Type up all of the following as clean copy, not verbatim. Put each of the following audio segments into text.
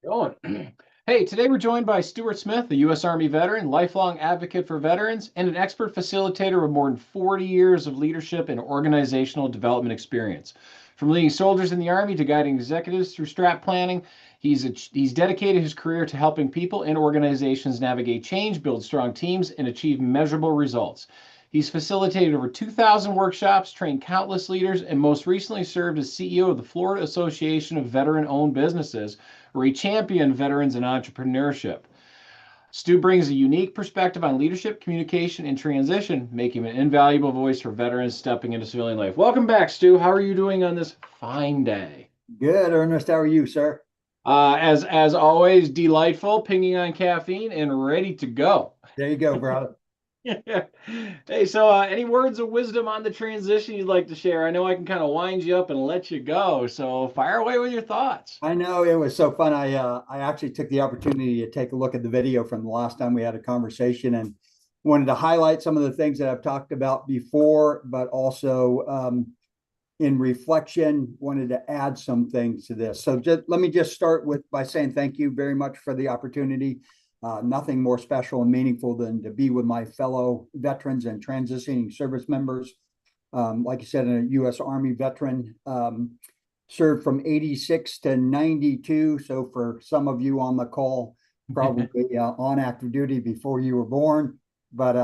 Going. Hey, today we're joined by Stuart Smith, a U.S. Army veteran, lifelong advocate for veterans, and an expert facilitator with more than 40 years of leadership and organizational development experience. From leading soldiers in the Army to guiding executives through strat planning, he's dedicated his career to helping people and organizations navigate change, build strong teams, and achieve measurable results. He's facilitated over 2,000 workshops, trained countless leaders, and most recently served as CEO of the Florida Association of Veteran-Owned Businesses, where he championed veterans and entrepreneurship. Stu brings a unique perspective on leadership, communication, and transition, making him an invaluable voice for veterans stepping into civilian life. Welcome back, Stu. How are you doing on this fine day? Good, Ernest. How are you, sir? As always, delightful, pinging on caffeine, and ready to go. There you go, brother. Hey, so any words of wisdom on the transition you'd like to share? I know I can kind of wind you up and let you go, so fire away with your thoughts. I know it was so fun. I actually took the opportunity to take a look at the video from the last time we had a conversation and wanted to highlight some of the things that I've talked about before, but also in reflection, wanted to add some things to this. So let me just start by saying thank you very much for the opportunity. Nothing more special and meaningful than to be with my fellow veterans and transitioning service members. Like you said, a U.S. Army veteran, served from 86 to 92. So for some of you on the call, probably on active duty before you were born. But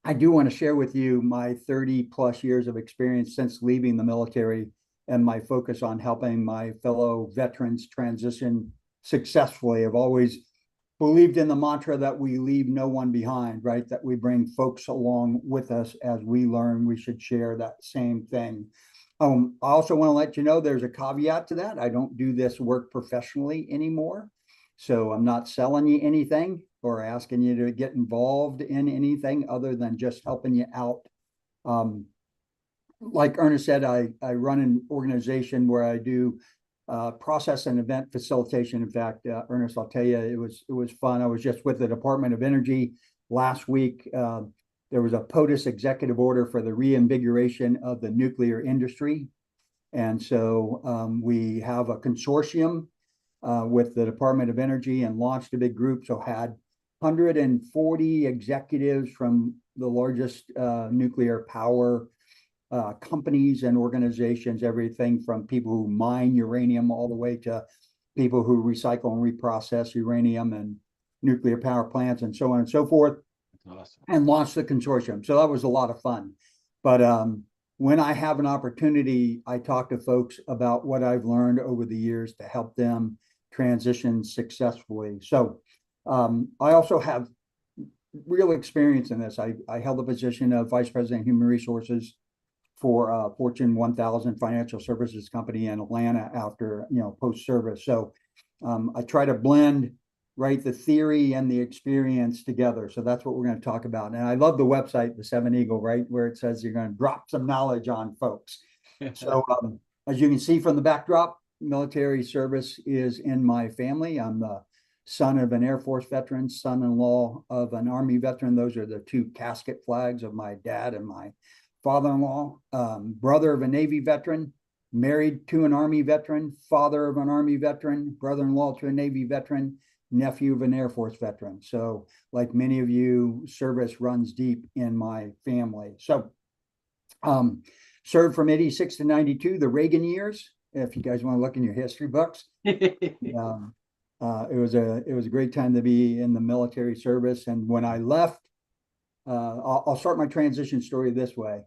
I do want to share with you my 30 plus years of experience since leaving the military and my focus on helping my fellow veterans transition successfully. I've always believed in the mantra that we leave no one behind, right? That we bring folks along with us as we learn. We should share that same thing. I also want to let you know there's a caveat to that. I don't do this work professionally anymore. So I'm not selling you anything or asking you to get involved in anything other than just helping you out. Like Ernest said, I run an organization where I do process and event facilitation. In fact, Ernest, I'll tell you, it was fun. I was just with the Department of Energy last week. There was a POTUS executive order for the reinvigoration of the nuclear industry. And so we have a consortium with the Department of Energy and launched a big group. So had 140 executives from the largest nuclear power companies and organizations, everything from people who mine uranium all the way to people who recycle and reprocess uranium and nuclear power plants and so on and so forth. That's awesome. And launched the consortium. So that was a lot of fun. But when I have an opportunity, I talk to folks about what I've learned over the years to help them transition successfully. So I also have real experience in this. I held the position of Vice President of Human Resources for Fortune 1000 financial services company in Atlanta after, post-service. So I try to blend, right, the theory and the experience together. So that's what we're going to talk about. And I love the website, the Seven Eagle, right, where it says you're going to drop some knowledge on folks. So as you can see from the backdrop, military service is in my family. I'm the son of an Air Force veteran, son-in-law of an Army veteran. Those are the two casket flags of my dad and my father-in-law, brother of a Navy veteran, married to an Army veteran, father of an Army veteran, brother-in-law to a Navy veteran, nephew of an Air Force veteran. So like many of you, service runs deep in my family. So served from 86 to 92, the Reagan years, if you guys want to look in your history books. It was a great time to be in the military service. And when I left, I'll start my transition story this way.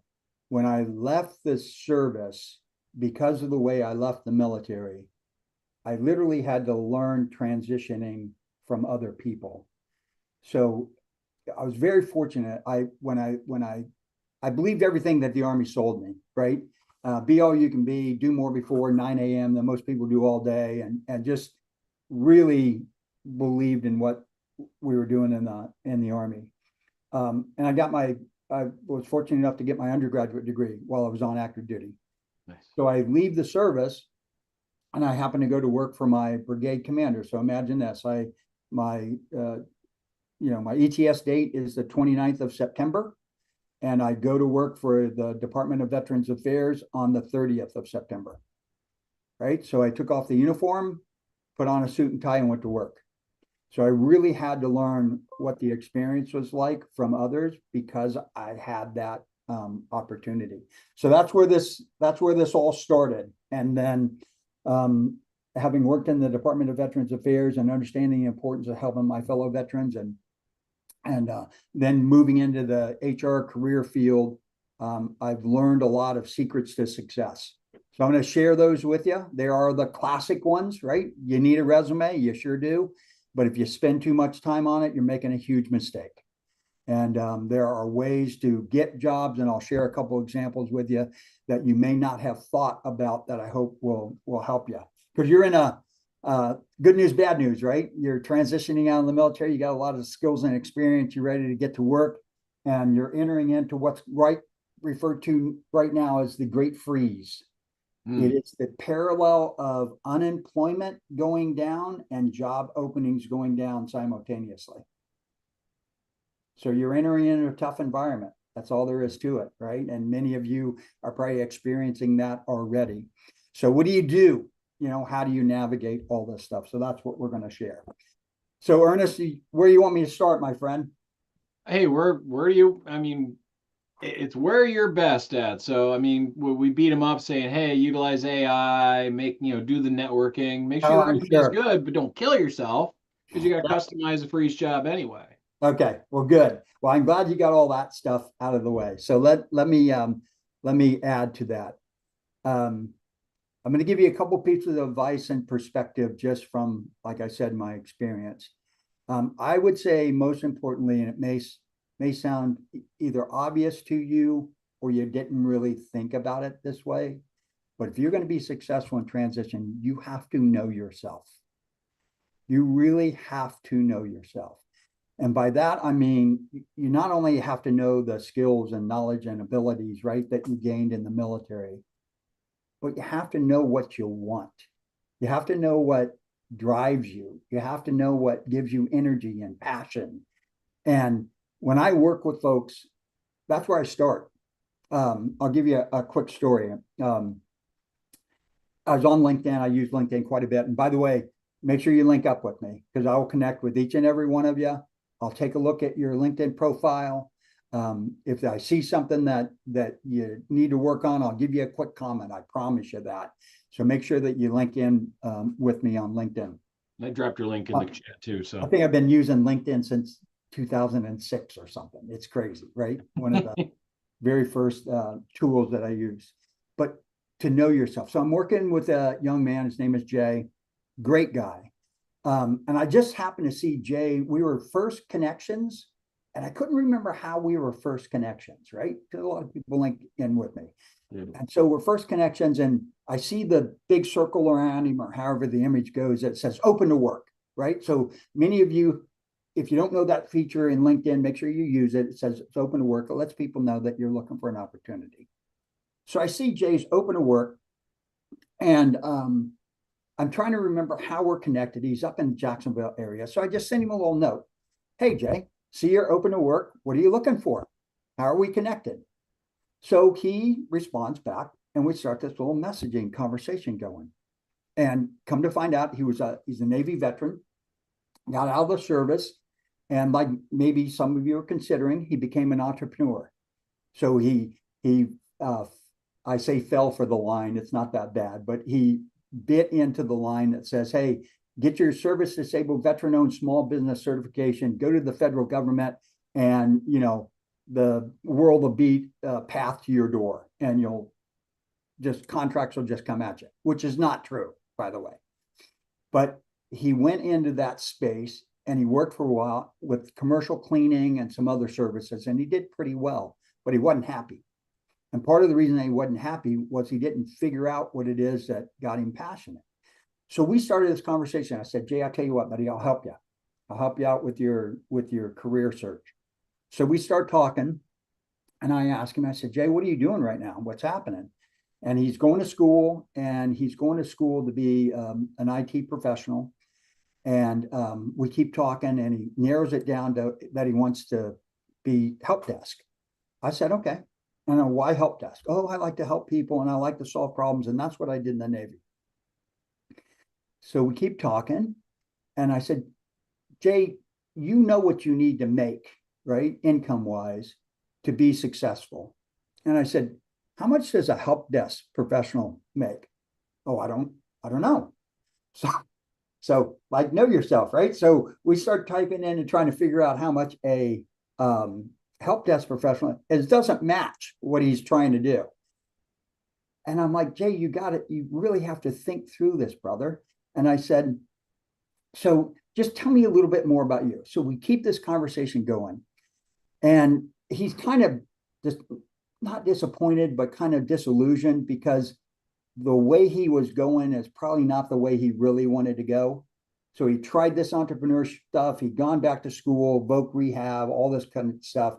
When I left the service, because of the way I left the military, I literally had to learn transitioning from other people. So I was very fortunate. When I believed everything that the Army sold me, right? Be all you can be, do more before 9 a.m. than most people do all day, and just really believed in what we were doing in the Army. And I was fortunate enough to get my undergraduate degree while I was on active duty. Nice. So I leave the service and I happen to go to work for my brigade commander. So imagine this, my ETS date is the 29th of September. And I go to work for the Department of Veterans Affairs on the 30th of September. Right. So I took off the uniform, put on a suit and tie and went to work. So I really had to learn what the experience was like from others because I had that opportunity. So that's where this all started. And then having worked in the Department of Veterans Affairs and understanding the importance of helping my fellow veterans and then moving into the HR career field, I've learned a lot of secrets to success. So I'm going to share those with you. They are the classic ones, right? You need a resume, you sure do. But if you spend too much time on it, you're making a huge mistake. And there are ways to get jobs, and I'll share a couple examples with you that you may not have thought about that I hope will help you. Because you're in a good news, bad news, right? You're transitioning out of the military. You got a lot of skills and experience. You're ready to get to work, and you're entering into what's referred to right now as the Great Freeze. It is the parallel of unemployment going down and job openings going down simultaneously. So you're entering into a tough environment. That's all there is to it, right? And many of you are probably experiencing that already. So what do? You know, how do you navigate all this stuff? So that's what we're going to share. So Ernest, where do you want me to start, my friend? Hey, where do you, I mean, it's where you're best at. So, I mean, we beat them up saying, hey, utilize AI, do the networking, make sure your resume is good, but don't kill yourself because you got to customize it for each job anyway. Okay, well, good. Well, I'm glad you got all that stuff out of the way. So let me add to that. I'm going to give you a couple pieces of advice and perspective just from, like I said, my experience. I would say most importantly, and it may sound either obvious to you or you didn't really think about it this way, but if you're going to be successful in transition, you have to know yourself. You really have to know yourself. And by that, I mean, you not only have to know the skills and knowledge and abilities, right, that you gained in the military, but you have to know what you want. You have to know what drives you. You have to know what gives you energy and passion. And when I work with folks, that's where I start. I'll give you a quick story. I was on LinkedIn. I use LinkedIn quite a bit. And by the way, make sure you link up with me because I will connect with each and every one of you. I'll take a look at your LinkedIn profile. If I see something that you need to work on, I'll give you a quick comment. I promise you that. So make sure that you link in with me on LinkedIn. I dropped your link in the chat too. So I think I've been using LinkedIn since 2006 or something. It's crazy, right? One of the very first tools that I use. But to know yourself. So I'm working with a young man. His name is Jay. Great guy. And I just happened to see Jay. We were first connections, and I couldn't remember how we were first connections, right? Because a lot of people link in with me. And so we're first connections, and I see the big circle around him, or however the image goes, that says open to work, right? So many of you, if you don't know that feature in LinkedIn, make sure you use it. It says it's open to work. It lets people know that you're looking for an opportunity. So I see Jay's open to work, and I'm trying to remember how we're connected. He's up in the Jacksonville area. So I just sent him a little note. Hey, Jay, see you're open to work. What are you looking for? How are we connected? So he responds back, and we start this little messaging conversation going. And come to find out, he's a Navy veteran, got out of the service, and like maybe some of you are considering, he became an entrepreneur. So he I say fell for the line. It's not that bad, but he bit into the line that says, hey, get your service disabled veteran-owned small business certification, go to the federal government, and the world will beat path to your door, and contracts will just come at you, which is not true, by the way. But he went into that space, and he worked for a while with commercial cleaning and some other services, and he did pretty well, but he wasn't happy. And part of the reason that he wasn't happy was he didn't figure out what it is that got him passionate. So we started this conversation. I said, Jay, I'll tell you what, buddy, I'll help you. I'll help you out with your career search. So we start talking, and I asked him, I said, Jay, what are you doing right now? What's happening? And he's going to school, to be an IT professional. And we keep talking, and he narrows it down to that he wants to be help desk. I said, okay. I know, why help desk? Oh, I like to help people, and I like to solve problems, and that's what I did in the Navy. So we keep talking. And I said, Jay, you know what you need to make, right? Income wise to be successful. And I said, how much does a help desk professional make? Oh, I don't know. So, so like know yourself, right? So we start typing in and trying to figure out how much a help desk professional, it doesn't match what he's trying to do. And I'm like, Jay, you got it. You really have to think through this, brother. And I said, so just tell me a little bit more about you. So we keep this conversation going. And he's kind of just not disappointed, but kind of disillusioned because the way he was going is probably not the way he really wanted to go. So he tried this entrepreneurship stuff. He'd gone back to school, voc rehab, all this kind of stuff.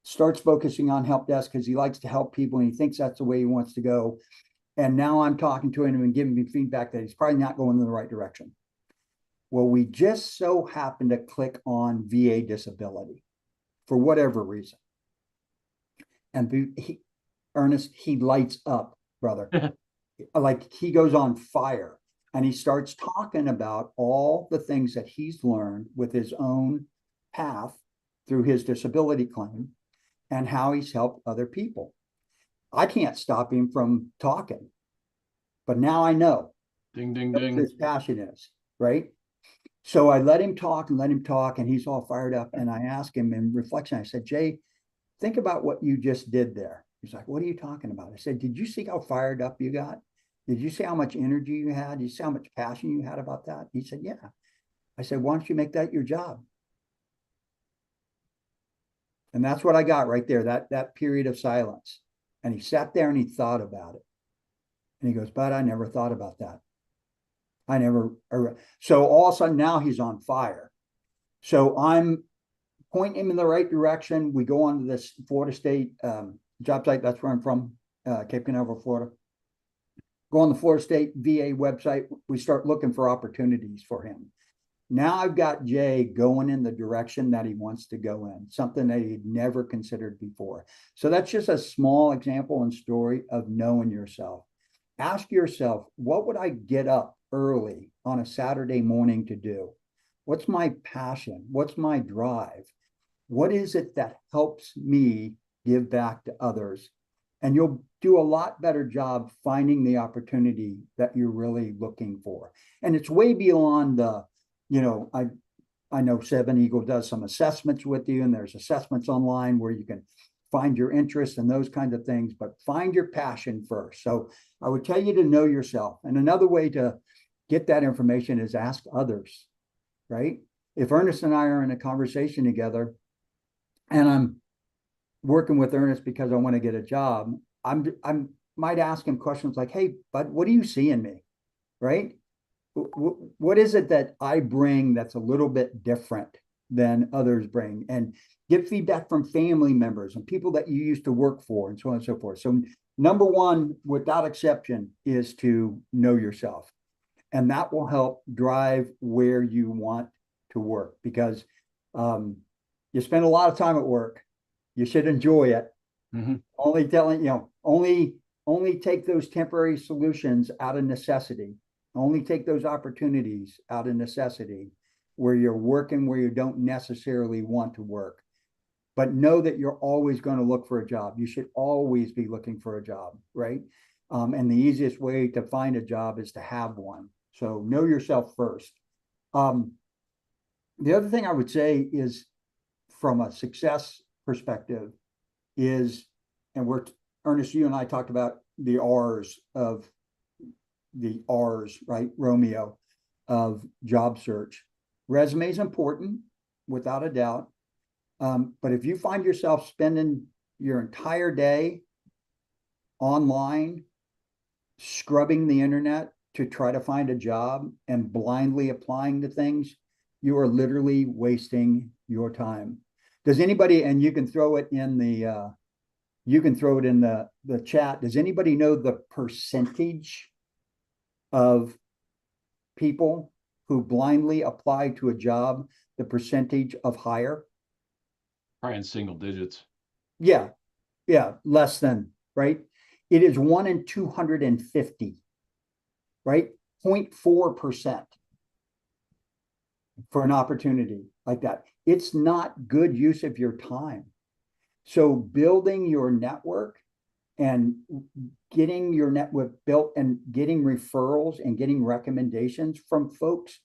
Starts focusing on help desk because he likes to help people and he thinks that's the way he wants to go. And now I'm talking to him and giving me feedback that he's probably not going in the right direction. Well, we just so happened to click on VA disability for whatever reason. And Ernest, he lights up, brother. Like he goes on fire and he starts talking about all the things that he's learned with his own path through his disability claim and how he's helped other people. I can't stop him from talking, but now I know. Ding, ding, What ding. his passion is, right? So I let him talk, and he's all fired up. And I asked him in reflection, I said, Jay, think about what you just did there. He's like, what are you talking about? I said, did you see how fired up you got? Did you see how much energy you had? Did you see how much passion you had about that? He said, yeah. I said, why don't you make that your job? And that's what I got right there, that period of silence. And he sat there and he thought about it. And he goes, but I never thought about that. So all of a sudden now he's on fire. So I'm pointing him in the right direction. We go on to this Florida State job site. That's where I'm from, Cape Canaveral, Florida. Go on the Florida State VA website. We start looking for opportunities for him. Now I've got Jay going in the direction that he wants to go in, something that he'd never considered before. So that's just a small example and story of knowing yourself. Ask yourself, what would I get up early on a Saturday morning to do? What's my passion? What's my drive? What is it that helps me give back to others? And you'll do a lot better job finding the opportunity that you're really looking for. And it's way beyond the, I know Seven Eagle does some assessments with you, and there's assessments online where you can find your interests and those kinds of things, but find your passion first. So I would tell you to know yourself. And another way to get that information is ask others, right? If Ernest and I are in a conversation together and I'm working with Ernest because I want to get a job, I might ask him questions like, hey, bud, what do you see in me, right? What is it that I bring that's a little bit different than others bring? And get feedback from family members and people that you used to work for and so on and so forth. So number one, without exception, is to know yourself. And that will help drive where you want to work because you spend a lot of time at work. You should enjoy it. Mm-hmm. Only take those temporary solutions out of necessity. Only take those opportunities out of necessity where you're working where you don't necessarily want to work. But know that you're always going to look for a job. You should always be looking for a job, right? And the easiest way to find a job is to have one. So know yourself first. The other thing I would say is from a success perspective is, and Ernest, you and I talked about the R's, right? Romeo, of job search. Resume is important, without a doubt. But if you find yourself spending your entire day online, scrubbing the internet to try to find a job and blindly applying to things, you are literally wasting your time. Does anybody, and you can throw it in the chat. Does anybody know the percentage of people who blindly apply to a job, the percentage of hire? Probably in single digits. Yeah, less than, right? It is 1 in 250, right? 0.4% for an opportunity like that. It's not good use of your time. So building your network and getting your network built and getting referrals and getting recommendations from folks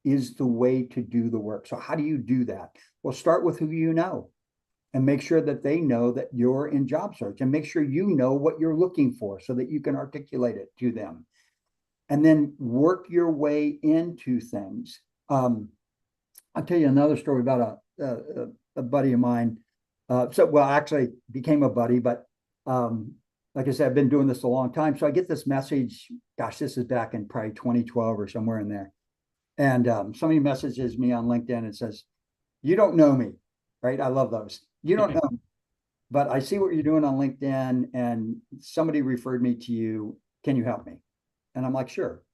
is the way to do the work. So how do you do that? Well, start with who you know and make sure that they know that you're in job search, and make sure you know what you're looking for so that you can articulate it to them. And then work your way into things. I'll tell you another story about a buddy of mine. Actually became a buddy, but like I said, I've been doing this a long time. So I get this message, gosh, this is back in probably 2012 or somewhere in there. And somebody messages me on LinkedIn and says, you don't know me, right? I love those. You don't know me, but I see what you're doing on LinkedIn and somebody referred me to you. Can you help me? And I'm like, sure.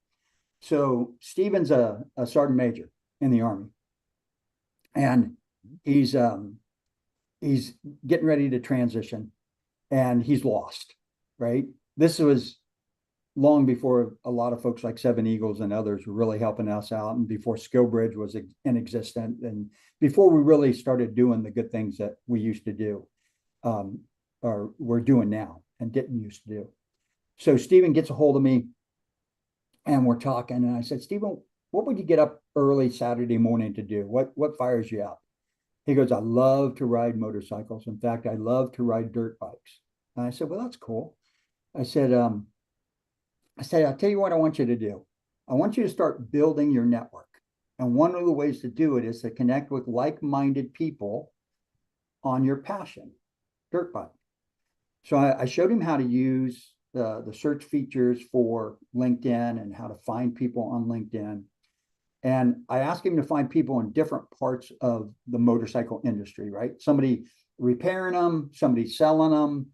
So Stephen's a sergeant major in the Army. And he's getting ready to transition, and he's lost, right? This was long before a lot of folks like Seven Eagles and others were really helping us out, and before SkillBridge was in existence, and before we really started doing the good things that we used to do, or we're doing now and didn't used to do. So Stephen gets a hold of me, and we're talking, and I said, Stephen, what would you get up early Saturday morning to do? What fires you up? He goes, I love to ride motorcycles. In fact, I love to ride dirt bikes. And I said, well, that's cool. I said, I'll tell you what I want you to do. I want you to start building your network. And one of the ways to do it is to connect with like-minded people on your passion, dirt bike. So I showed him how to use the search features for LinkedIn and how to find people on LinkedIn. And I asked him to find people in different parts of the motorcycle industry, right? Somebody repairing them, somebody selling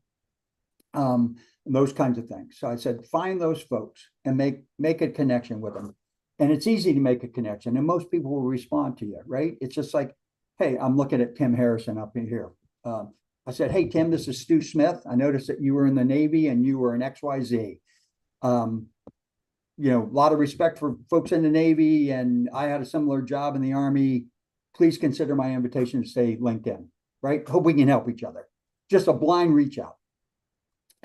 them, those kinds of things. So I said, find those folks and make a connection with them. And it's easy to make a connection, and most people will respond to you, right? It's just like, hey, I'm looking at Tim Harrison up in here. I said, hey, Tim, this is Stu Smith. I noticed that you were in the Navy and you were an XYZ. A lot of respect for folks in the Navy, and I had a similar job in the Army. Please consider my invitation to stay LinkedIn, right? Hope we can help each other. Just a blind reach out.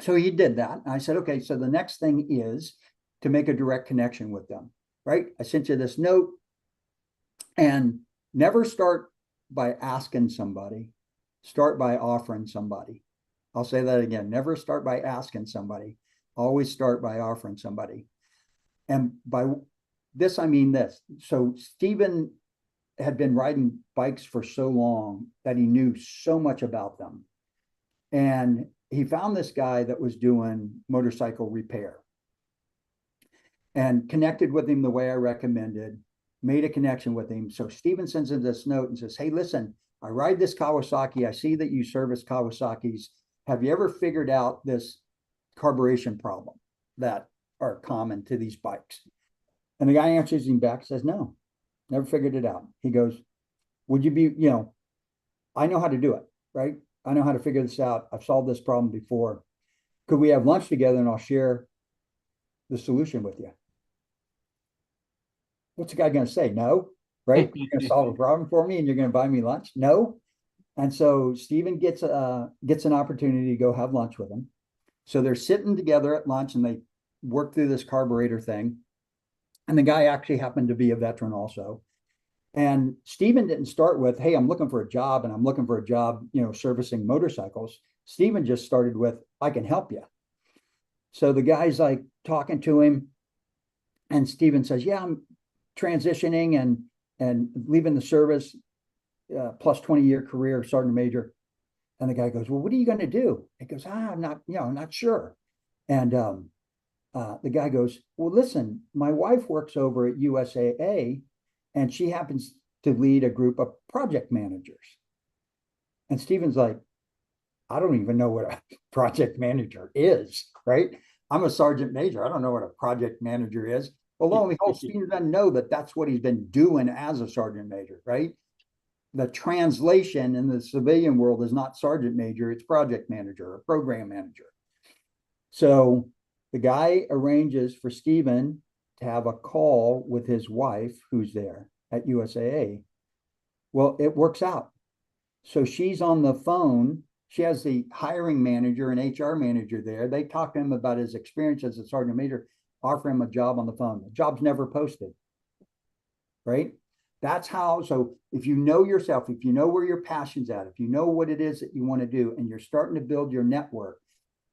So he did that. And I said, okay, so the next thing is to make a direct connection with them, right? I sent you this note, and never start by asking somebody, start by offering somebody. I'll say that again. Never start by asking somebody. Always start by offering somebody. And by this, I mean this. So Stephen had been riding bikes for so long that he knew so much about them. And he found this guy that was doing motorcycle repair and connected with him the way I recommended, made a connection with him. So Stephen sends him this note and says, hey, listen, I ride this Kawasaki. I see that you service Kawasaki's. Have you ever figured out this carburation problem that are common to these bikes? And the guy answers him back, says, no, never figured it out. He goes, would you be, I know how to do it, right? I know how to figure this out. I've solved this problem before. Could we have lunch together and I'll share the solution with you? What's the guy going to say? No, right? You're going to solve a problem for me and you're going to buy me lunch? No. And so Stephen gets an opportunity to go have lunch with him. So they're sitting together at lunch and they work through this carburetor thing. And the guy actually happened to be a veteran also. And Stephen didn't start with, hey, I'm looking for a job and I'm looking for a job, servicing motorcycles. Stephen just started with, I can help you. So the guy's like talking to him, and Stephen says, yeah, I'm transitioning and leaving the service, plus 20-year career, sergeant major. And the guy goes, well, what are you going to do? He goes, I'm not sure. And the guy goes, well, listen, my wife works over at USAA, and she happens to lead a group of project managers. And Stephen's like, I don't even know what a project manager is, right? I'm a sergeant major. I don't know what a project manager is. Well, lo and behold, Stephen doesn't know that that's what he's been doing as a sergeant major, right? The translation in the civilian world is not sergeant major, it's project manager or program manager. So the guy arranges for Stephen to have a call with his wife, who's there at USAA. Well, it works out. So she's on the phone. She has the hiring manager and HR manager there. They talk to him about his experience as a sergeant major, offer him a job on the phone. The job's never posted, right? That's how. So if you know yourself, if you know where your passion's at, if you know what it is that you want to do, and you're starting to build your network,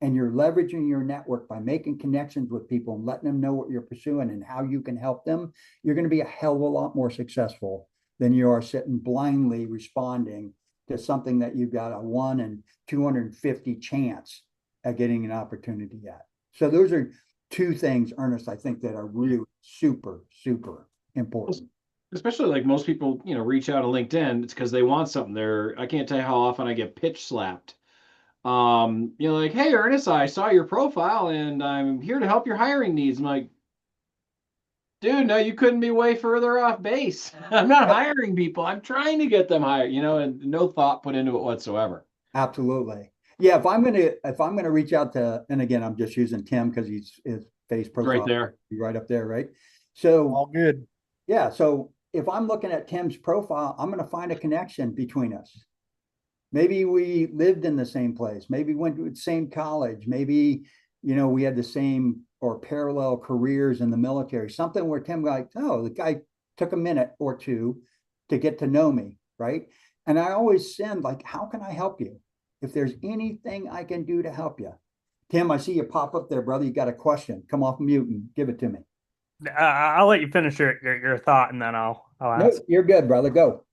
and you're leveraging your network by making connections with people and letting them know what you're pursuing and how you can help them, you're going to be a hell of a lot more successful than you are sitting blindly responding to something that you've got a 1 in 250 chance at getting an opportunity at. So those are two things, Ernest, I think that are really super, super important. Especially like most people, reach out to LinkedIn, it's because they want something. I can't tell you how often I get pitch slapped. Like, hey, Ernest, I saw your profile and I'm here to help your hiring needs. I'm like, dude, no, you couldn't be way further off base. I'm not hiring people. I'm trying to get them hired, and no thought put into it whatsoever. Absolutely. Yeah, if I'm gonna reach out to, and again, I'm just using Tim because his face Right profile there. be right up there, right? So All good. yeah, so if I'm looking at Tim's profile, I'm gonna find a connection between us. Maybe we lived in the same place, maybe went to the same college, maybe we had the same or parallel careers in the military, something where Tim like, oh, the guy took a minute or two to get to know me, right? And I always send like, how can I help you? If there's anything I can do to help you. Tim, I see you pop up there, brother. You got a question. Come off mute and give it to me. I'll let you finish your thought and then I'll No, ask. you're good, brother. Go.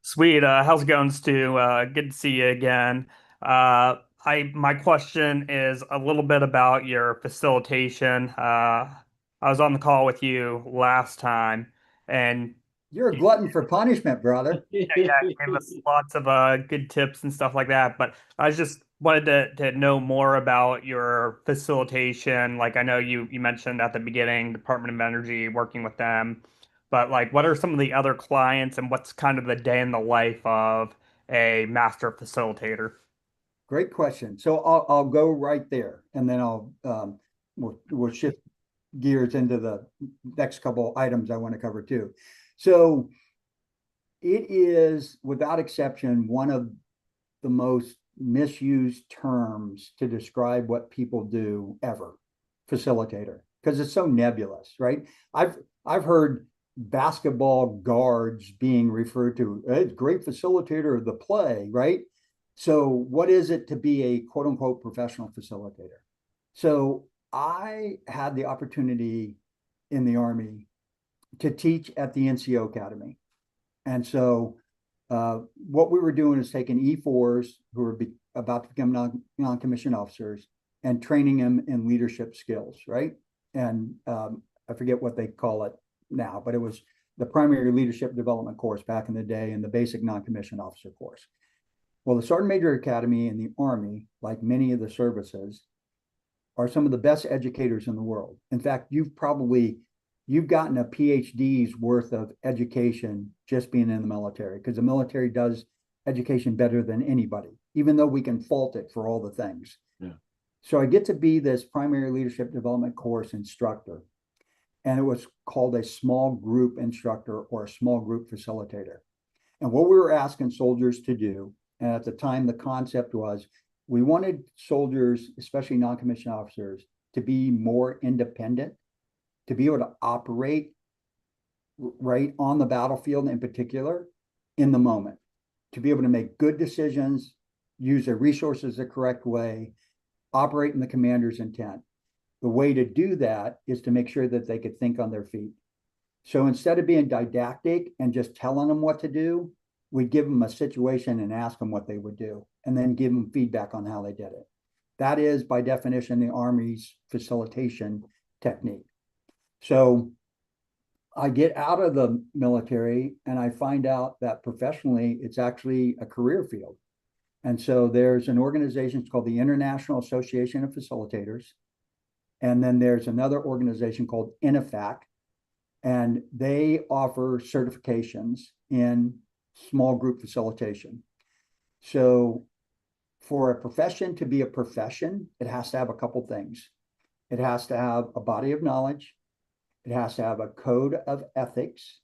Sweet. How's it going, Stu? Good to see you again. My question is a little bit about your facilitation. I was on the call with you last time, and You're a you, glutton for punishment, brother. yeah, gave us lots of good tips and stuff like that. But I just wanted to know more about your facilitation. Like I know you mentioned at the beginning, Department of Energy, working with them. But like, what are some of the other clients, and what's kind of the day in the life of a master facilitator? Great question. So I'll go right there, and then we'll shift gears into the next couple items I want to cover too. So it is, without exception, one of the most misused terms to describe what people do ever, facilitator, because it's so nebulous, right? I've heard basketball guards being referred to as great facilitator of the play, right? So what is it to be a quote unquote professional facilitator? So I had the opportunity in the Army to teach at the NCO Academy. And so what we were doing is taking E4s who were about to become non-commissioned officers and training them in leadership skills, right? And I forget what they call it now, but it was the primary leadership development course back in the day and the basic non-commissioned officer course. Well, the Sergeant Major Academy in the Army, like many of the services, are some of the best educators in the world. In fact, you've gotten a PhD's worth of education just being in the military, because the military does education better than anybody, even though we can fault it for all the things. Yeah. So I get to be this primary leadership development course instructor, and it was called a small group instructor or a small group facilitator. And what we were asking soldiers to do, and at the time the concept was, we wanted soldiers, especially non-commissioned officers, to be more independent, to be able to operate right on the battlefield in particular in the moment, to be able to make good decisions, use their resources the correct way, operate in the commander's intent. The way to do that is to make sure that they could think on their feet. So instead of being didactic and just telling them what to do, we'd give them a situation and ask them what they would do, and then give them feedback on how they did it. That is, by definition, the Army's facilitation technique. So I get out of the military and I find out that professionally, it's actually a career field. And so there's an organization called the International Association of Facilitators. And then there's another organization called INIFAC, and they offer certifications in small group facilitation. So for a profession to be a profession, it has to have a couple things. It has to have a body of knowledge. it has to have a code of ethics,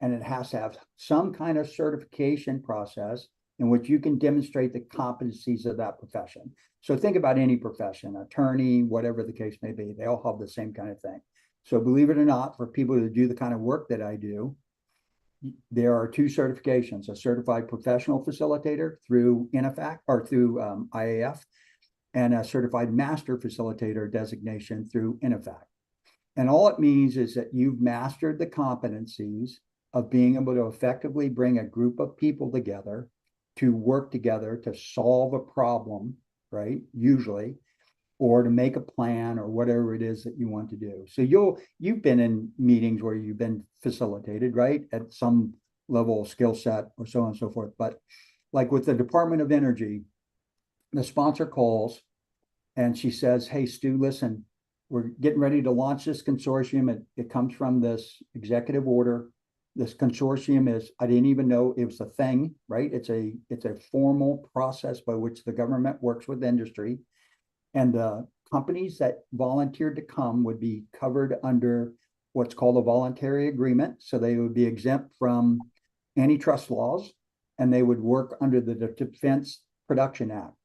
and it has to have some kind of certification process in which you can demonstrate the competencies of that profession. So think about any profession, attorney, whatever the case may be, they all have the same kind of thing. So believe it or not, for people to do the kind of work that I do, there are two certifications: a certified professional facilitator through INAFAC or through IAF, and a certified master facilitator designation through INAFAC. And all it means is that you've mastered the competencies of being able to effectively bring a group of people together to work together to solve a problem, right? Usually, or to make a plan or whatever it is that you want to do. So you've been in meetings where you've been facilitated, right? At some level of skill set or so on and so forth. But like with the Department of Energy, the sponsor calls and she says, "Hey, Stu, listen, we're getting ready to launch this consortium. It comes from this executive order. This consortium is, I didn't even know it was a thing, right? It's a formal process by which the government works with industry. And the companies that volunteered to come would be covered under what's called a voluntary agreement. So they would be exempt from antitrust laws, and they would work under the Defense Production Act.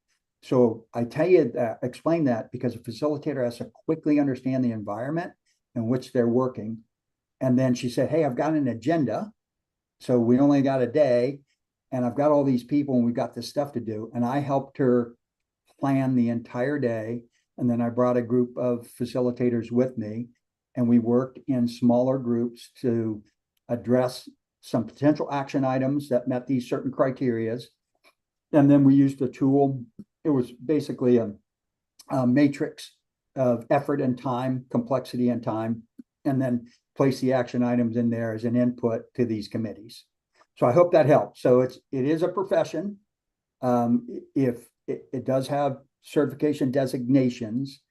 So I tell you that, explain that because a facilitator has to quickly understand the environment in which they're working. And then she said, "Hey, I've got an agenda. So we only got a day, and I've got all these people, and we've got this stuff to do." And I helped her plan the entire day. And then I brought a group of facilitators with me, and we worked in smaller groups to address some potential action items that met these certain criterias. And then we used a tool. It was basically a matrix of effort and time, complexity and time, and then place the action items in there as an input to these committees. So I hope that helps. So it is a profession. If it does have certification designations,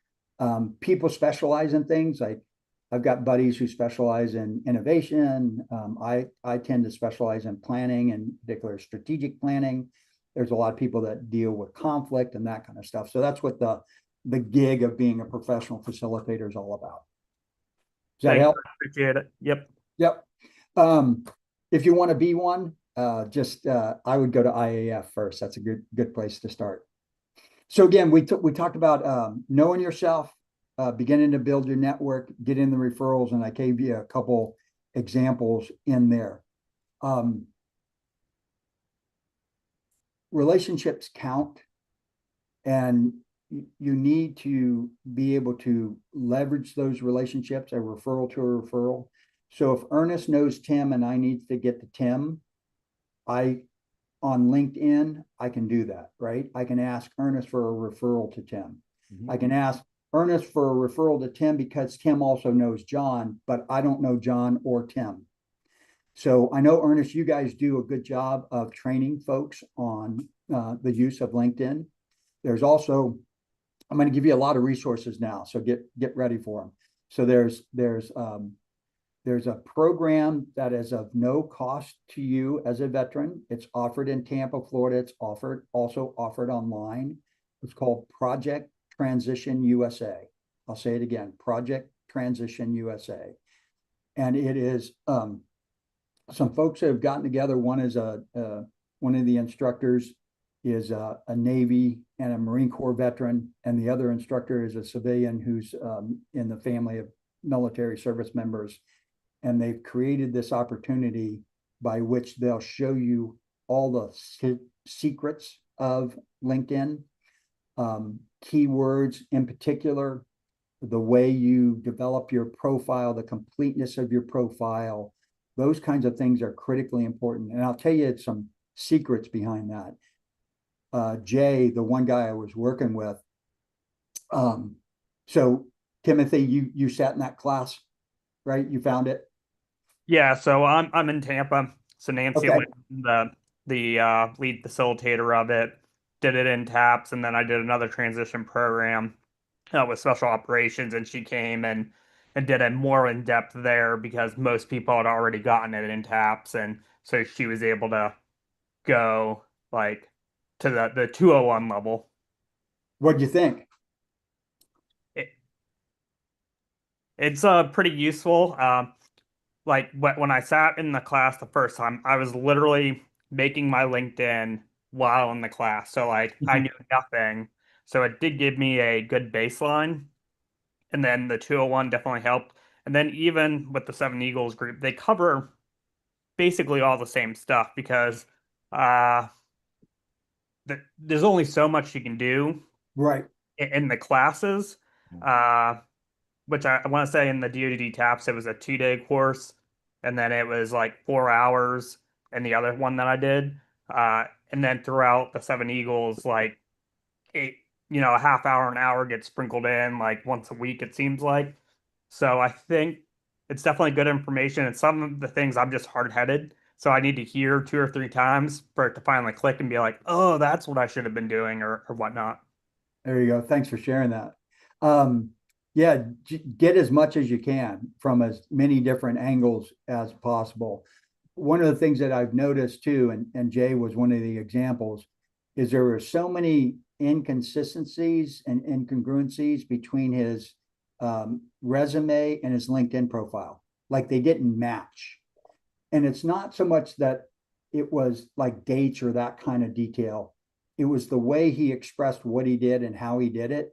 people specialize in things. Like I've got buddies who specialize in innovation. I tend to specialize in planning, in particular strategic planning. There's a lot of people that deal with conflict and that kind of stuff. So that's what the gig of being a professional facilitator is all about. Does that help? Appreciate it. Yep. Yep. If you want to be one, I would go to IAF first. That's a good place to start. So again, we talked about knowing yourself, beginning to build your network, get in the referrals, and I gave you a couple examples in there. Relationships count, and you need to be able to leverage those relationships, a referral to a referral. So if Ernest knows Tim and I need to get to Tim, on LinkedIn, I can do that, right? I can ask Ernest for a referral to Tim. Mm-hmm. I can ask Ernest for a referral to Tim because Tim also knows John, but I don't know John or Tim. So I know, Ernest, you guys do a good job of training folks on the use of LinkedIn. There's also, I'm going to give you a lot of resources now, so get ready for them. So there's a program that is of no cost to you as a veteran. It's offered in Tampa, Florida. It's also offered online. It's called Project Transition USA. I'll say it again, Project Transition USA. And it is some folks that have gotten together. One is one of the instructors is a Navy and a Marine Corps veteran, and the other instructor is a civilian who's in the family of military service members. And they've created this opportunity by which they'll show you all the secrets of LinkedIn, keywords in particular, the way you develop your profile, the completeness of your profile. Those kinds of things are critically important. And I'll tell you some secrets behind that. Jay, the one guy I was working with. So Timothy, you sat in that class, right? You found it? Yeah, so I'm in Tampa. So Nancy Okay. was the lead facilitator of it, did it in TAPS, and then I did another transition program with special operations, and she came and did it more in depth there because most people had already gotten it in TAPS, and so she was able to go like to the 201 level. What'd you think? It's pretty useful. Like when I sat in the class the first time, I was literally making my LinkedIn while in the class. So like I Mhm. knew nothing. So it did give me a good baseline. And then the 201 definitely helped. And then even with the Seven Eagles group, they cover basically all the same stuff because uh there's only so much you can do Right. in the classes. Uh which I want to say in the DoD TAPS, it was a 2 day course, and then it was like 4 hours and the other one that I did. And then throughout the Seven Eagles, like eight, a half hour, an hour gets sprinkled in like once a week, it seems like. So I think it's definitely good information. And some of the things I'm just hard-headed. So I need to hear 2 or 3 times for it to finally click and be like, oh, that's what I should have been doing or whatnot. There you go. Thanks for sharing that. Yeah, get as much as you can from as many different angles as possible. One of the things that I've noticed too, and Jay was one of the examples, is there were so many inconsistencies and incongruencies between his resume and his LinkedIn profile. Like they didn't match. And it's not so much that it was like dates or that kind of detail. It was the way he expressed what he did and how he did it.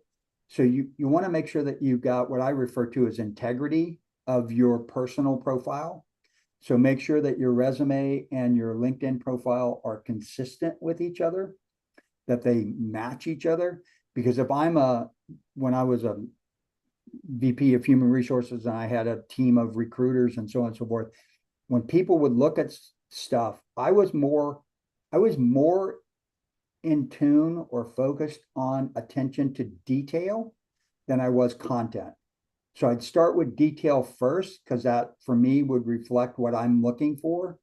So you want to make sure that you've got what I refer to as integrity of your personal profile. So make sure that your resume and your LinkedIn profile are consistent with each other, that they match each other. Because when I was a VP of human resources and I had a team of recruiters and so on and so forth, when people would look at stuff, I was more in tune or focused on attention to detail than I was content. So I'd start with detail first because that for me would reflect what I'm looking for.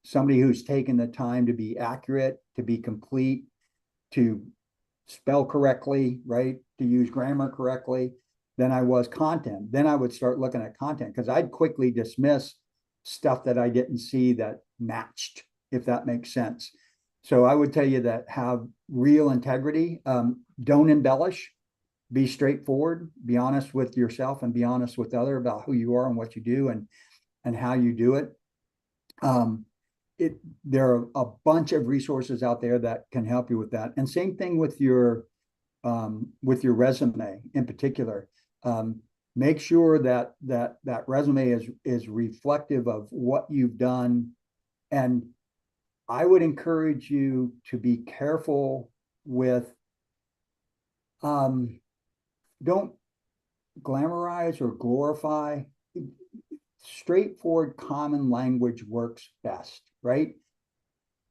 Somebody who's taken the time to be accurate, to be complete, to spell correctly, right? To use grammar correctly. Than I was content. Then I would start looking at content because I'd quickly dismiss stuff that I didn't see that matched, if that makes sense. So I would tell you that have real integrity. Don't embellish. Be straightforward. Be honest with yourself and be honest with other about who you are and what you do and how you do it. Um, there are a bunch of resources out there that can help you with that. And same thing with your resume in particular. Make sure that resume is reflective of what you've done. And I would encourage you to be careful with don't glamorize or glorify. Straightforward common language works best, right?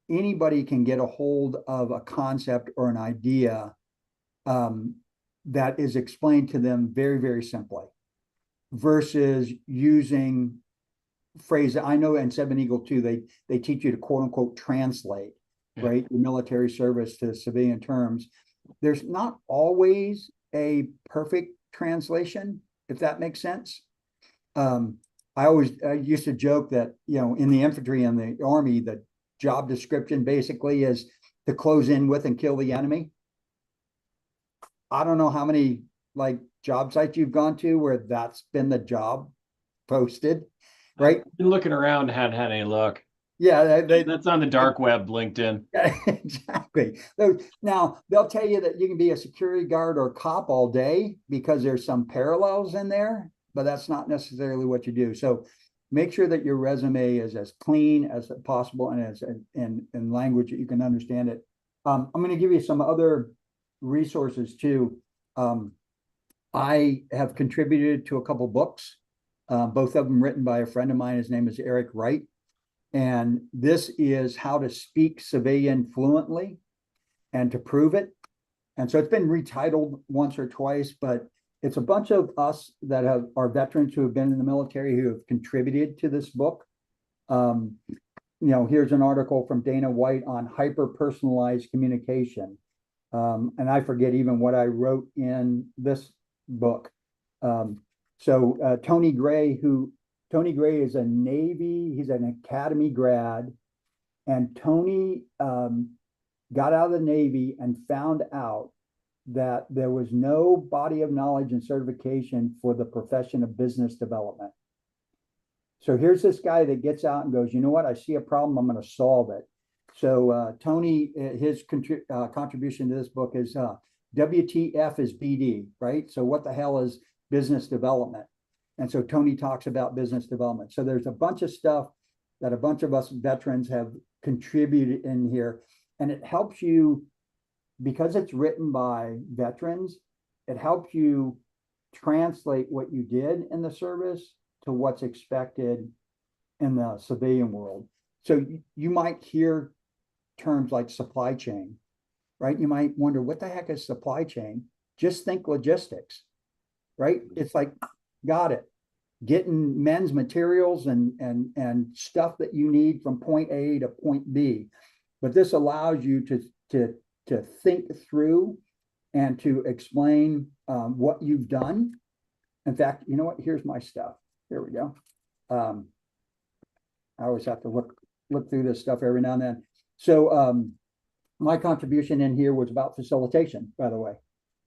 Anybody can get a hold of a concept or an idea um, that is explained to them very, very simply versus using phrase. I know in Seven Eagle too, they teach you to quote unquote translate, Yeah. right? Your military service to civilian terms. There's not always a perfect translation, if that makes sense. I used to joke that, in the infantry and the army, the job description basically is to close in with and kill the enemy. I don't know how many like job sites you've gone to where that's been the job posted, right? I've been looking around, hadn't had any luck. Yeah, That's on the dark web, LinkedIn. exactly. Now they'll tell you that you can be a security guard or cop all day because there's some parallels in there, but that's not necessarily what you do. So make sure that your resume is as clean as possible and as in language that you can understand it. I'm going to give you some other resources too. I have contributed to a couple books, both of them written by a friend of mine. His name is Eric Wright. And this is how to speak civilian fluently and to prove it. And so it's been retitled once or twice, but it's a bunch of us that are veterans who have been in the military who have contributed to this book. Here's an article from Dana White on hyper-personalized communication. And I forget even what I wrote in this book. Tony Gray is a Navy, he's an Academy grad, and Tony got out of the Navy and found out that there was no body of knowledge and certification for the profession of business development. So here's this guy that gets out and goes, you know what? I see a problem. I'm going to solve it. So Tony, his contribution to this book is WTF is BD, right? So what the hell is business development? And so Tony talks about business development. So there's a bunch of stuff that a bunch of us veterans have contributed in here. And it helps you, because it's written by veterans, it helps you translate what you did in the service to what's expected in the civilian world. So you might hear terms like supply chain, right? You might wonder, what the heck is supply chain? Just think logistics, right? It's like, got it. Getting men's materials and stuff that you need from point A to point B. But this allows you to think through and to explain what you've done. In fact, you know what? Here's my stuff. Here we go. I always have to look through this stuff every now and then. So my contribution in here was about facilitation, by the way.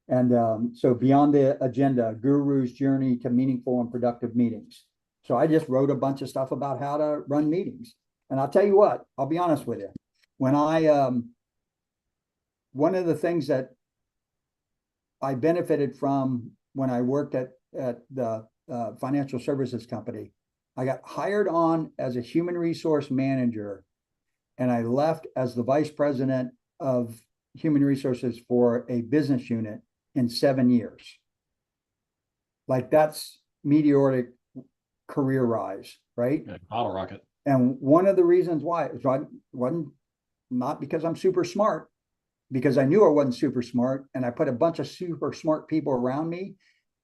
And so beyond the agenda, Guru's journey to meaningful and productive meetings. So I just wrote a bunch of stuff about how to run meetings. And I'll tell you what, I'll be honest with you. When one of the things that I benefited from when I worked at the financial services company, I got hired on as a human resource manager, and I left as the vice president of human resources for a business unit in 7 years. Like, that's meteoric career rise, right? Yeah, bottle rocket. And one of the reasons why it wasn't not because I'm super smart, because I knew I wasn't super smart, and I put a bunch of super smart people around me,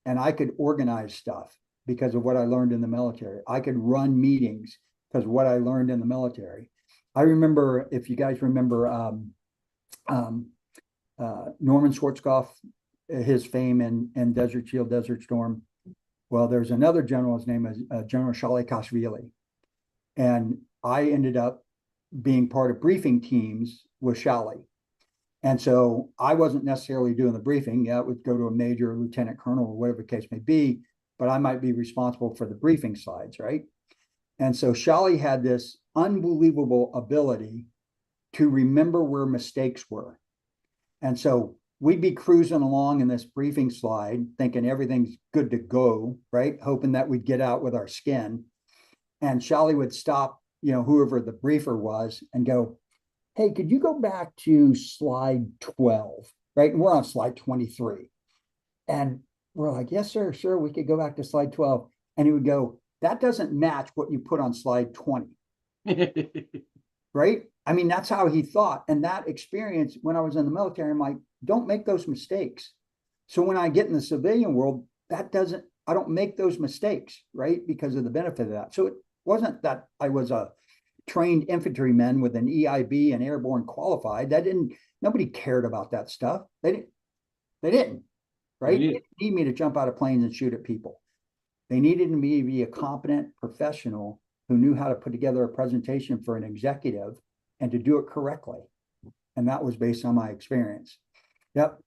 and I could organize stuff because of what I learned in the military. I could run meetings because of what I learned in the military. I remember, if you guys remember, Norman Schwarzkopf, his fame in Desert Shield, Desert Storm. Well, there's another general, his name is General Shalikashvili. And I ended up being part of briefing teams with Shali. And so I wasn't necessarily doing the briefing. Yeah, it would go to a major, lieutenant colonel, or whatever the case may be, but I might be responsible for the briefing slides, right? And so Shali had this unbelievable ability to remember where mistakes were. And so we'd be cruising along in this briefing slide, thinking everything's good to go, right? Hoping that we'd get out with our skin. And Shali would stop, whoever the briefer was, and go, hey, could you go back to slide 12, right? And we're on slide 23. And we're like, yes, sir, sure, we could go back to slide 12. And he would go, that doesn't match what you put on slide 20. Right? I mean, that's how he thought. And that experience, when I was in the military, I'm like, don't make those mistakes. So when I get in the civilian world, I don't make those mistakes, right? Because of the benefit of that. So it wasn't that I was a trained infantryman with an EIB and airborne qualified. Nobody cared about that stuff. They didn't, right? They didn't need me to jump out of planes and shoot at people. They needed me to be a competent professional who knew how to put together a presentation for an executive and to do it correctly. And that was based on my experience. Yep.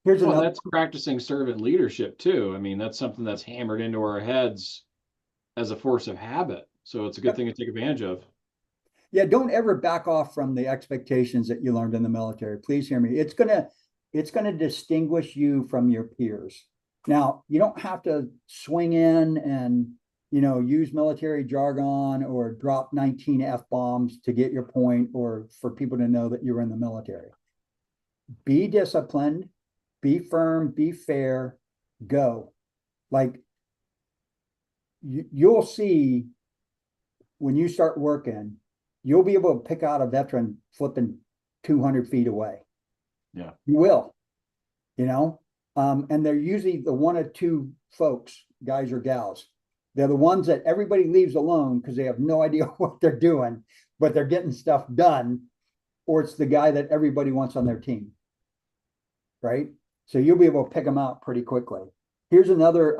Here's another. That's practicing servant leadership too. I mean, that's something that's hammered into our heads as a force of habit. So it's a good thing to take advantage of. Yeah, don't ever back off from the expectations that you learned in the military. Please hear me. It's gonna distinguish you from your peers. Now, you don't have to swing in and use military jargon or drop 19 F-bombs to get your point or for people to know that you're in the military. Be disciplined, be firm, be fair, go. Like, you'll see when you start working, you'll be able to pick out a veteran flipping 200 feet away. Yeah. You will, and they're usually the one or two folks, guys or gals. They're the ones that everybody leaves alone because they have no idea what they're doing, but they're getting stuff done, or it's the guy that everybody wants on their team, right? So you'll be able to pick them out pretty quickly. Here's another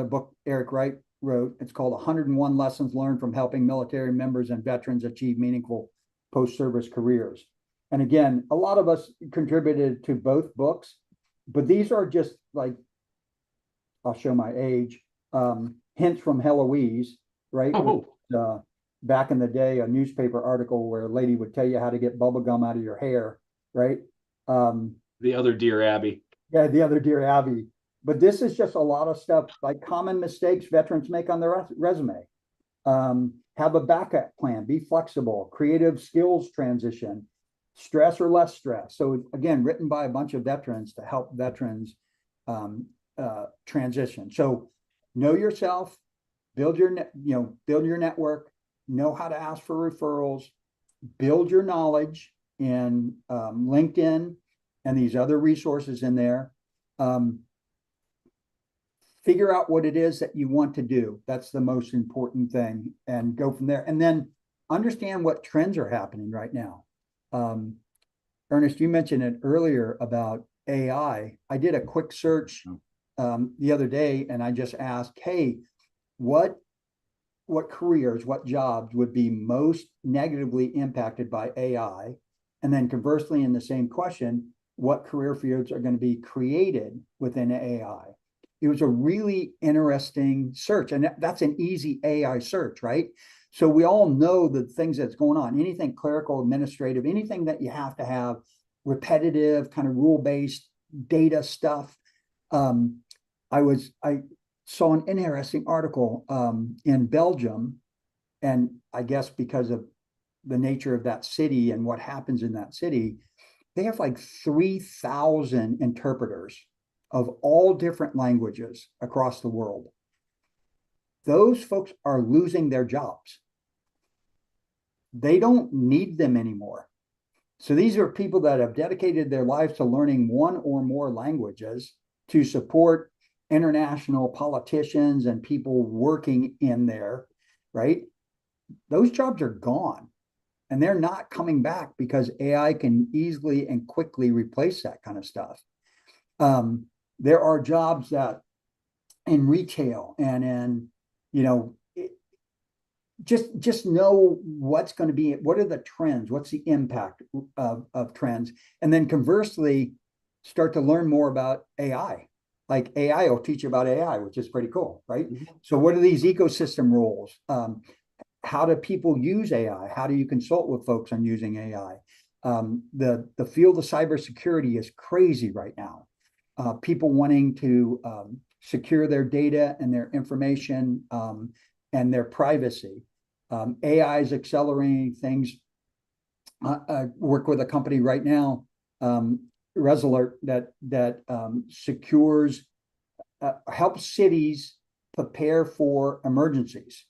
book Eric Wright wrote. It's called 101 Lessons Learned from Helping Military Members and Veterans Achieve Meaningful Post-Service Careers. And again, a lot of us contributed to both books, but these are just like, I'll show my age, hints from Heloise, right? Oh, Back in the day, a newspaper article where a lady would tell you how to get bubble gum out of your hair, right? the other Dear Abby. Yeah, the other Dear Abby. But this is just a lot of stuff like common mistakes veterans make on their resume. Have a backup plan, be flexible, creative skills transition, stress or less stress. So again, written by a bunch of veterans to help veterans transition. So know yourself, build your network, know how to ask for referrals, build your knowledge in LinkedIn and these other resources in there. Figure out what it is that you want to do. That's the most important thing, and go from there. And then understand what trends are happening right now. Ernest, you mentioned it earlier about AI. I did a quick search the other day, and I just asked, hey, what careers, what jobs would be most negatively impacted by AI? And then conversely, in the same question, what career fields are going to be created within AI? It was a really interesting search, and that's an easy AI search, right? So we all know the things that's going on, anything clerical, administrative, anything that you have to have repetitive, kind of rule-based data stuff. I saw an interesting article in Belgium, and I guess because of the nature of that city and what happens in that city, they have like 3,000 interpreters of all different languages across the world. Those folks are losing their jobs. They don't need them anymore. So these are people that have dedicated their lives to learning one or more languages to support international politicians and people working in there, right? Those jobs are gone, and they're not coming back because AI can easily and quickly replace that kind of stuff. There are jobs that in retail and in, just know what's going to be, what are the trends, what's the impact of trends, and then conversely start to learn more about AI. Like AI will teach you about AI, which is pretty cool, right? Mm-hmm. So what are these ecosystem roles? How do people use AI? How do you consult with folks on using AI? The field of cybersecurity is crazy right now. People wanting to secure their data and their information and their privacy. AI is accelerating things. I work with a company right now, Resolute, that secures, helps cities prepare for emergencies,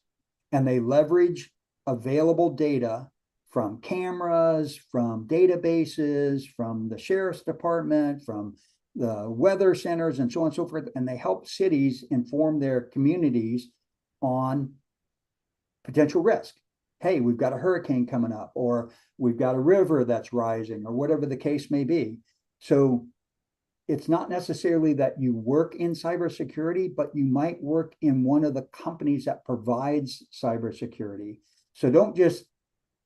and they leverage available data from cameras, from databases, from the sheriff's department, from the weather centers, and so on and so forth. And they help cities inform their communities on potential risk. Hey, we've got a hurricane coming up, or we've got a river that's rising, or whatever the case may be. So it's not necessarily that you work in cybersecurity, but you might work in one of the companies that provides cybersecurity. So don't just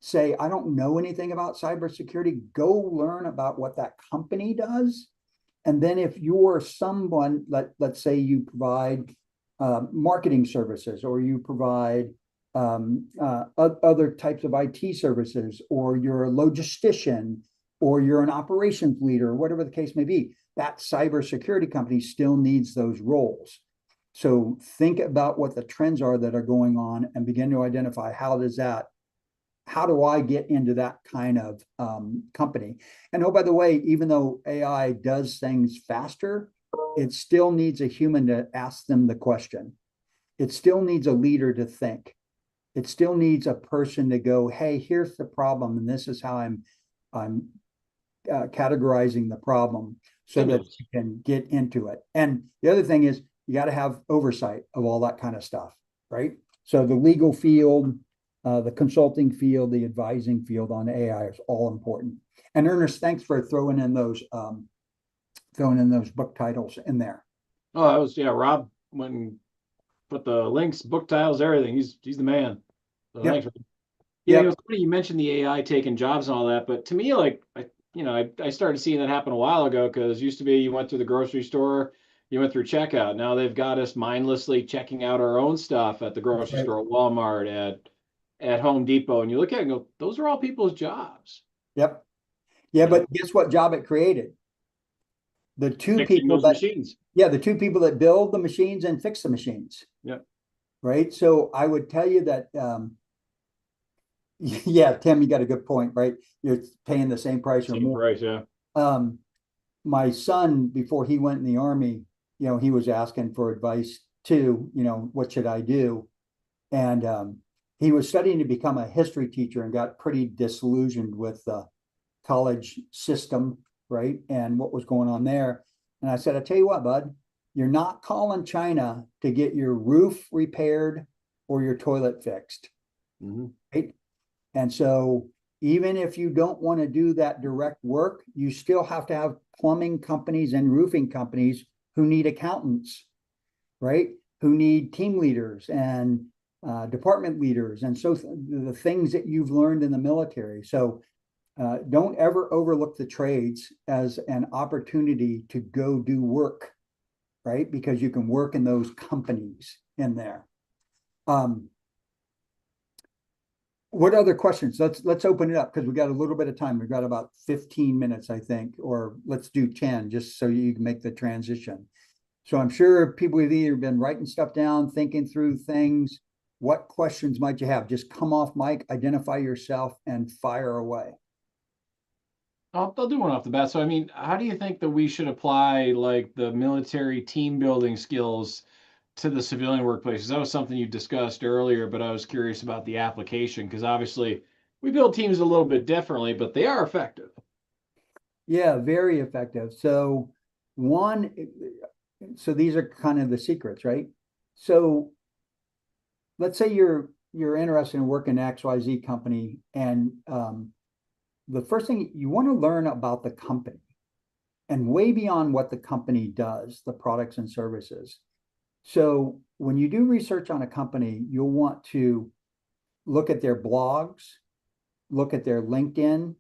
say, I don't know anything about cybersecurity. Go learn about what that company does. And then if you're someone, let's say you provide marketing services, or you provide other types of IT services, or you're a logistician, or you're an operations leader, or whatever the case may be, that cybersecurity company still needs those roles. So think about what the trends are that are going on and begin to identify how do I get into that kind of company? And oh, by the way, even though AI does things faster, it still needs a human to ask them the question. It still needs a leader to think. It still needs a person to go, hey, here's the problem, and this is how I'm categorizing the problem so that you can get into it. And the other thing is, you got to have oversight of all that kind of stuff, right? So the legal field, the consulting field, the advising field on AI is all important. And Ernest, thanks for throwing in those book titles in there. Oh, that was, Rob went and put the links, book titles, everything. He's the man. So yep. Thanks. Yeah, Yep. it's funny you mentioned the AI taking jobs and all that, but to me, like I started seeing that happen a while ago because it used to be you went to the grocery store, you went through checkout. Now they've got us mindlessly checking out our own stuff at the That's grocery right. store, at Walmart, at Home Depot, and you look at it and go, those are all people's jobs. Yep. Yeah, You know, but guess what job it created? The two fixing people those that, machines. yeah, the two people that build the machines and fix the machines, Yep. right? So I would tell you that, yeah, Tim, you got a good point, right? You're paying the same price or Same more. price, yeah. Um, my son, before he went in the army, he was asking for advice too, what should I do? And he was studying to become a history teacher and got pretty disillusioned with the college system, right? And what was going on there. And I said, I tell you what, bud, you're not calling China to get your roof repaired or your toilet fixed, right? And so even if you don't want to do that direct work, you still have to have plumbing companies and roofing companies who need accountants, right? Who need team leaders and department leaders. And so the things that you've learned in the military. So don't ever overlook the trades as an opportunity to go do work, right? Because you can work in those companies in there. What other questions? Let's open it up because we got a little bit of time. We've got about 15 minutes, I think, or let's do 10 just so you can make the transition. So I'm sure people have either been writing stuff down, thinking through things. What questions might you have? Just come off mic, identify yourself, and fire away. I'll do one off the bat. So, I mean, how do you think that we should apply like the military team building skills to the civilian workplaces? That was something you discussed earlier, but I was curious about the application because obviously we build teams a little bit differently, but they are effective. Yeah, very effective. So one, so these are kind of the secrets, right? So let's say you're interested in working at XYZ company, and the first thing you want to learn about the company and way beyond what the company does, the products and services. So when you do research on a company, you'll want to look at their blogs, look at their LinkedIn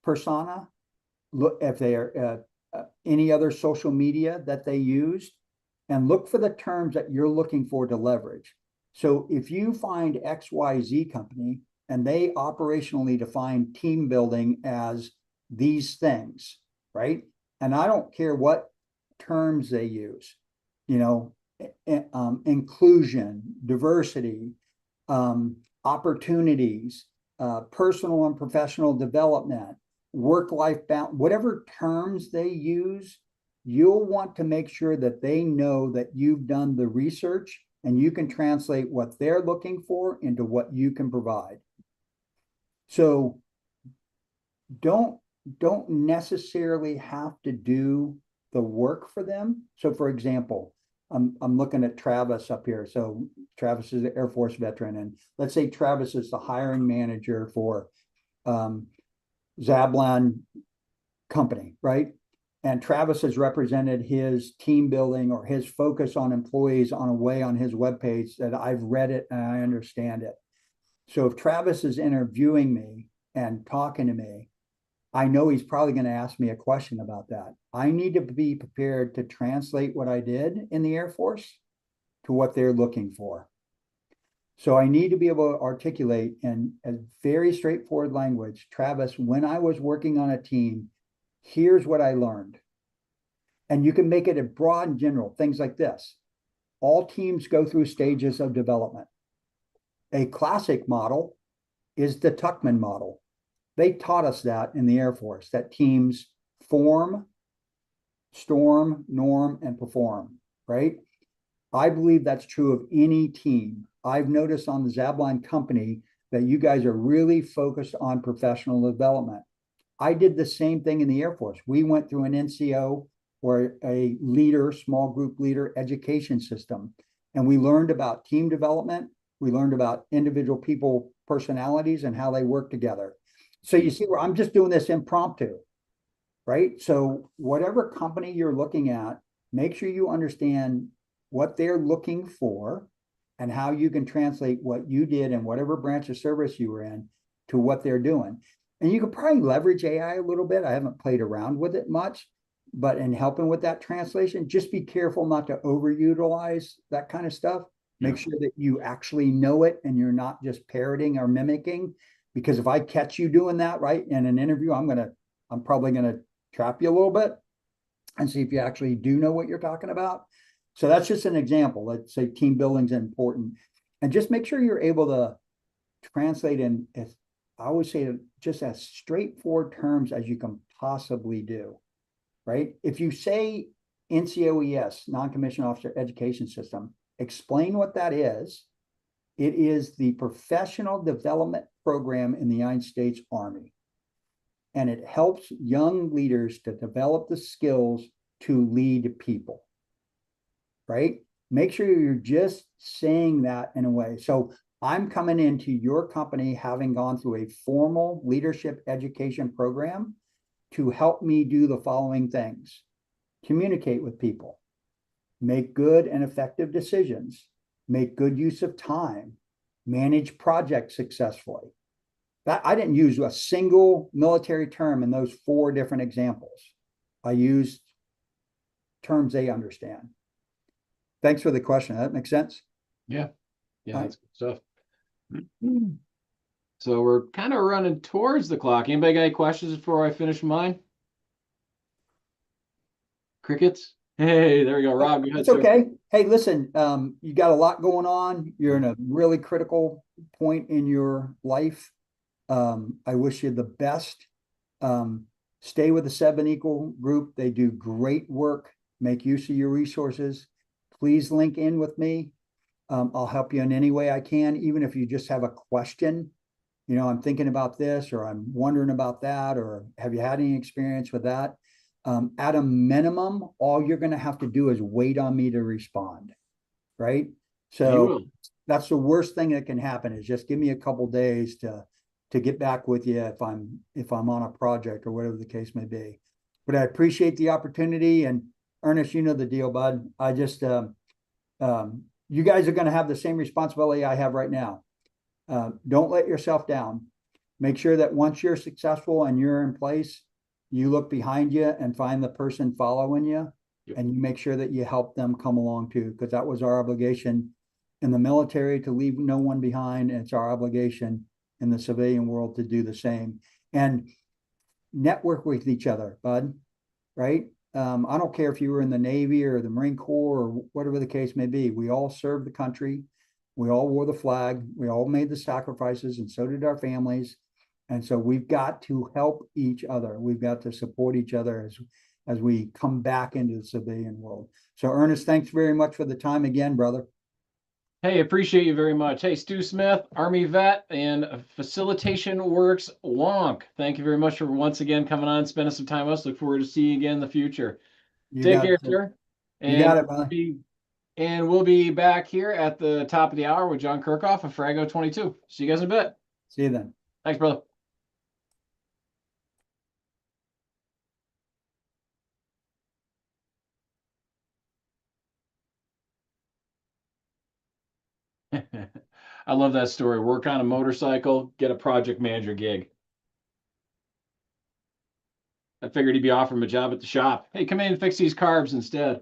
persona, look if they are any other social media that they use, and look for the terms that you're looking for to leverage. So if you find XYZ company and they operationally define team building as these things, right? And I don't care what terms they use, you know, inclusion, diversity, opportunities, personal and professional development, work-life balance, whatever terms they use, you'll want to make sure that they know that you've done the research and you can translate what they're looking for into what you can provide. So don't necessarily have to do the work for them. So for example, I'm looking at Travis up here. So Travis is an Air Force veteran, and let's say Travis is the hiring manager for Zablon company, right? And Travis has represented his team building or his focus on employees on a way on his webpage that I've read it and I understand it. So if Travis is interviewing me and talking to me, I know he's probably going to ask me a question about that. I need to be prepared to translate what I did in the Air Force to what they're looking for. So I need to be able to articulate in a very straightforward language, Travis, when I was working on a team, here's what I learned. And you can make it a broad and general, things like this. All teams go through stages of development. A classic model is the Tuckman model. They taught us that in the Air Force, that teams form, storm, norm, and perform, right? I believe that's true of any team. I've noticed on the Zablon company that you guys are really focused on professional development. I did the same thing in the Air Force. We went through an NCO or a leader, small group leader education system, and we learned about team development. We learned about individual people personalities and how they work together. So you see where I'm just doing this impromptu, right? So whatever company you're looking at, make sure you understand what they're looking for and how you can translate what you did in whatever branch of service you were in to what they're doing. And you could probably leverage AI a little bit. I haven't played around with it much, but in helping with that translation, just be careful not to overutilize that kind of stuff. Make sure that you actually know it and you're not just parroting or mimicking. Because if I catch you doing that, right, in an interview, I'm probably gonna trap you a little bit and see if you actually do know what you're talking about. So that's just an example. Let's say team building is important. And just make sure you're able to translate in, as I always say, just as straightforward terms as you can possibly do, right? If you say NCOES, non-commissioned officer education system, explain what that is. It is the professional development program in the United States Army. And it helps young leaders to develop the skills to lead people, right? Make sure you're just saying that in a way. So I'm coming into your company having gone through a formal leadership education program to help me do the following things: communicate with people, make good and effective decisions, make good use of time, manage projects successfully. That I didn't use a single military term in those 4 different examples. I used terms they understand. Thanks for the question. That makes sense? Yeah. Yeah, that's good stuff. So we're kind of running towards the clock. Anybody got any questions before I finish mine? Crickets? Hey, there we go. Rob, go ahead, It's sir. okay. Hey, listen, you got a lot going on. You're in a really critical point in your life. I wish you the best. Stay with the 7 Equal group. They do great work. Make use of your resources. Please link in with me. I'll help you in any way I can, even if you just have a question. You know, I'm thinking about this, or I'm wondering about that, or have you had any experience with that? At a minimum, all you're going to have to do is wait on me to respond, right? So that's the worst thing that can happen, is just give me a couple days to get back with you if I'm on a project or whatever the case may be. But I appreciate the opportunity. And Ernest, you know the deal, bud. I just you guys are going to have the same responsibility I have right now. Don't let yourself down. Make sure that once you're successful and you're in place, you look behind you and find the person following you, and you make sure that you help them come along too, because that was our obligation in the military, to leave no one behind. And it's our obligation in the civilian world to do the same, and network with each other, bud, right? I don't care if you were in the Navy or the Marine Corps or whatever the case may be. We all served the country. We all wore the flag. We all made the sacrifices, and so did our families. And so we've got to help each other. We've got to support each other as we come back into the civilian world. So Ernest, thanks very much for the time again, brother. Hey, appreciate you very much. Hey, Stu Smith, Army vet and FacilitationWerks wonk. Thank you very much for once again coming on, spending some time with us. Look forward to seeing you again in the future. Take care, sir. You got it, brother. And we'll be back here at the top of the hour with John Kirkhoff of Frago 22. See you guys in a bit. See you then. Thanks, brother. I love that story. Work on a motorcycle, get a project manager gig. I figured he'd be offering him a job at the shop. Hey, come in and fix these carbs instead.